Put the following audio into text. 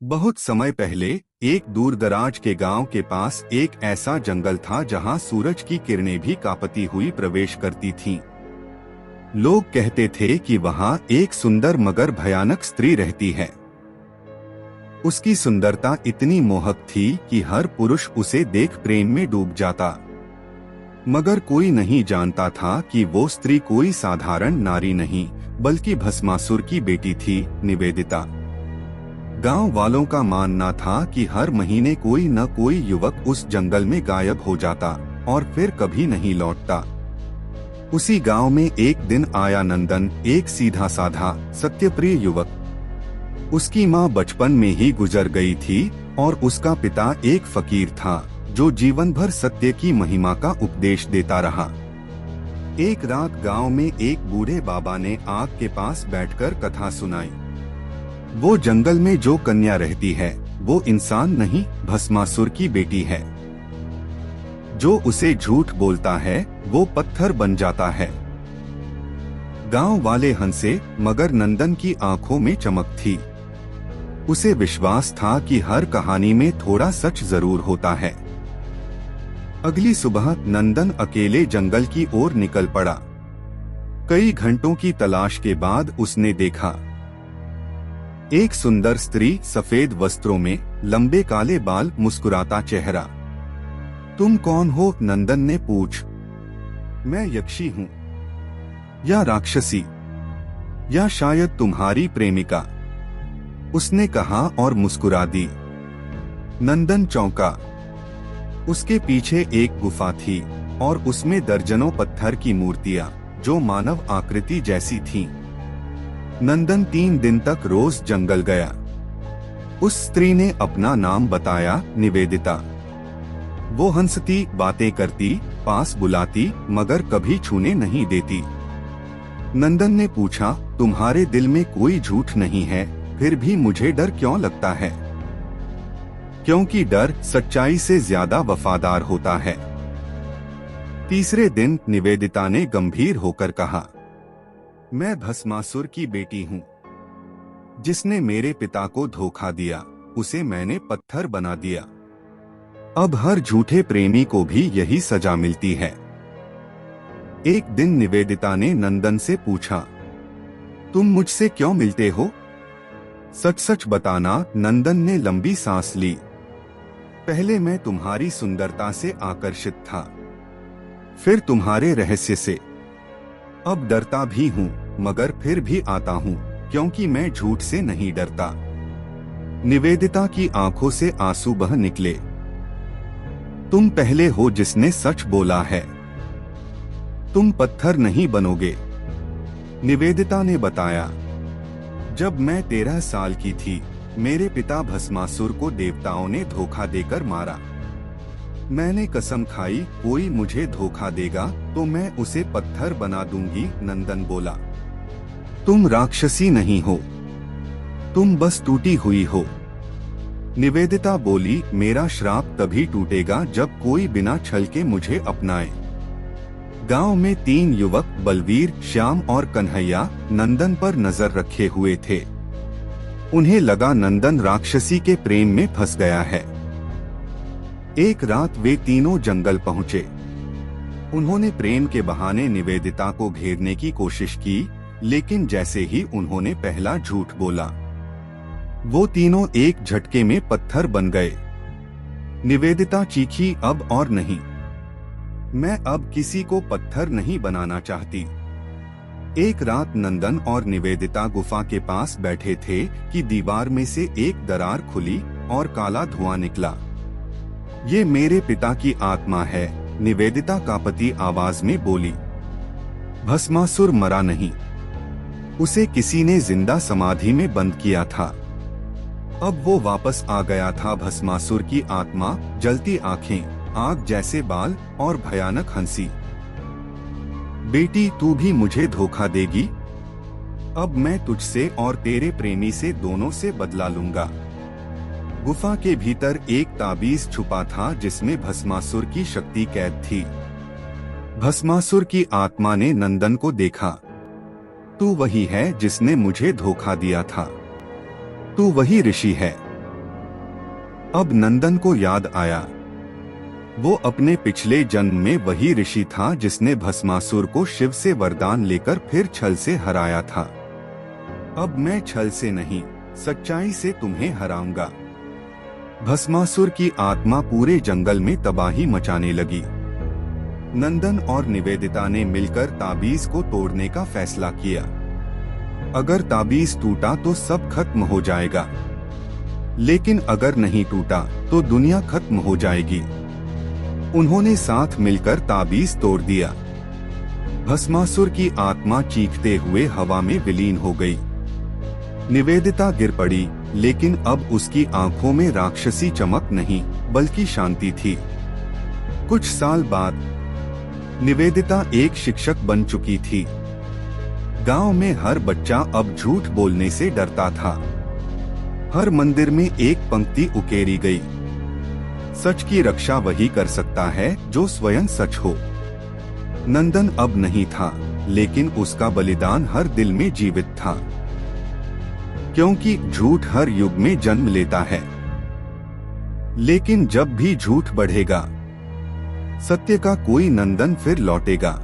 बहुत समय पहले एक दूरदराज के गांव के पास एक ऐसा जंगल था जहां सूरज की किरणें भी कांपती हुई प्रवेश करती थीं। लोग कहते थे कि वहां एक सुंदर मगर भयानक स्त्री रहती है। उसकी सुंदरता इतनी मोहक थी कि हर पुरुष उसे देख प्रेम में डूब जाता। मगर कोई नहीं जानता था कि वो स्त्री कोई साधारण नारी नहीं, बल्कि भस्मासुर की बेटी थी, निवेदिता। गांव वालों का मानना था कि हर महीने कोई न कोई युवक उस जंगल में गायब हो जाता और फिर कभी नहीं लौटता। उसी गांव में एक दिन आया नंदन, एक सीधा साधा सत्यप्रिय युवक। उसकी मां बचपन में ही गुजर गई थी और उसका पिता एक फकीर था जो जीवन भर सत्य की महिमा का उपदेश देता रहा। एक रात गांव में एक बूढ़े बाबा ने आग के पास बैठकर कथा सुनाई। वो जंगल में जो कन्या रहती है वो इंसान नहीं, भस्मासुर की बेटी है। जो उसे झूठ बोलता है वो पत्थर बन जाता है। गांव वाले हंसे, मगर नंदन की आंखों में चमक थी। उसे विश्वास था कि हर कहानी में थोड़ा सच जरूर होता है। अगली सुबह नंदन अकेले जंगल की ओर निकल पड़ा। कई घंटों की तलाश के बाद उसने देखा एक सुंदर स्त्री, सफेद वस्त्रों में, लंबे काले बाल, मुस्कुराता चेहरा। तुम कौन हो? नंदन ने पूछ। मैं यक्षी हूँ, या राक्षसी, या शायद तुम्हारी प्रेमिका, उसने कहा और मुस्कुरा दी। नंदन चौंका। उसके पीछे एक गुफा थी और उसमें दर्जनों पत्थर की मूर्तियां जो मानव आकृति जैसी थीं। नंदन 3 दिन तक रोज जंगल गया। उस स्त्री ने अपना नाम बताया, निवेदिता। वो हंसती, बातें करती, पास बुलाती, मगर कभी छूने नहीं देती। नंदन ने पूछा, तुम्हारे दिल में कोई झूठ नहीं है, फिर भी मुझे डर क्यों लगता है? क्योंकि डर सच्चाई से ज्यादा वफादार होता है। तीसरे दिन निवेदिता ने गंभीर होकर कहा, मैं भस्मासुर की बेटी हूँ। जिसने मेरे पिता को धोखा दिया उसे मैंने पत्थर बना दिया। अब हर झूठे प्रेमी को भी यही सजा मिलती है। एक दिन निवेदिता ने नंदन से पूछा, तुम मुझसे क्यों मिलते हो? सच सच बताना। नंदन ने लंबी सांस ली। पहले मैं तुम्हारी सुंदरता से आकर्षित था, फिर तुम्हारे रहस्य से। अब डरता भी हूँ, मगर फिर भी आता हूँ, क्योंकि मैं झूठ से नहीं डरता। निवेदिता की आंखों से आंसू बह निकले। तुम पहले हो जिसने सच बोला है। तुम पत्थर नहीं बनोगे, निवेदिता ने बताया। जब मैं 13 साल की थी, मेरे पिता भस्मासुर को देवताओं ने धोखा देकर मारा। मैंने कसम खाई, कोई मुझे धोखा देगा तो मैं उसे पत्थर बना दूंगी। नंदन बोला, तुम राक्षसी नहीं हो, तुम बस टूटी हुई हो। निवेदिता बोली, मेरा श्राप तभी टूटेगा जब कोई बिना छल के मुझे अपनाए। गांव में 3 युवक, बलवीर, श्याम और कन्हैया, नंदन पर नजर रखे हुए थे। उन्हें लगा नंदन राक्षसी के प्रेम में फंस गया है। एक रात वे तीनों जंगल पहुंचे। उन्होंने प्रेम के बहाने निवेदिता को घेरने की कोशिश की, लेकिन जैसे ही उन्होंने पहला झूठ बोला, वो तीनों एक झटके में पत्थर बन गए। निवेदिता चीखी, अब और नहीं, मैं अब किसी को पत्थर नहीं बनाना चाहती। एक रात नंदन और निवेदिता गुफा के पास बैठे थे कि दीवार में से एक दरार खुली और काला धुआं निकला। ये मेरे पिता की आत्मा है, निवेदिता कांपती आवाज में बोली। भस्मासुर मरा नहीं, उसे किसी ने जिंदा समाधि में बंद किया था। अब वो वापस आ गया था। भस्मासुर की आत्मा, जलती आंखें, आग जैसे बाल और भयानक हंसी। बेटी, तू भी मुझे धोखा देगी? अब मैं तुझसे और तेरे प्रेमी से, दोनों से बदला लूंगा। गुफा के भीतर एक ताबीज छुपा था जिसमें भस्मासुर की शक्ति कैद थी। भस्मासुर की आत्मा ने नंदन को देखा। तू वही है जिसने मुझे धोखा दिया था। तू वही ऋषि है अब नंदन को याद आया, वो अपने पिछले जन्म में वही ऋषि था जिसने भस्मासुर को शिव से वरदान लेकर फिर छल से हराया था। अब मैं छल से नहीं, सच्चाई से तुम्हें हराऊंगा। भस्मासुर की आत्मा पूरे जंगल में तबाही मचाने लगी। नंदन और निवेदिता ने मिलकर ताबीज को तोड़ने का फैसला किया। अगर ताबीज टूटा तो सब खत्म हो जाएगा, लेकिन अगर नहीं टूटा तो दुनिया खत्म हो जाएगी। उन्होंने साथ मिलकर ताबीज तोड़ दिया। भस्मासुर की आत्मा चीखते हुए हवा में विलीन हो गई। निवेदिता गिर पड़ी, लेकिन अब उसकी आंखों में राक्षसी चमक नहीं बल्कि शांति थी। कुछ साल बाद निवेदिता एक शिक्षक बन चुकी थी। गांव में हर बच्चा अब झूठ बोलने से डरता था। हर मंदिर में एक पंक्ति उकेरी गई, सच की रक्षा वही कर सकता है जो स्वयं सच हो। नंदन अब नहीं था, लेकिन उसका बलिदान हर दिल में जीवित था, क्योंकि झूठ हर युग में जन्म लेता है। लेकिन जब भी झूठ बढ़ेगा, सत्य का कोई नंदन फिर लौटेगा।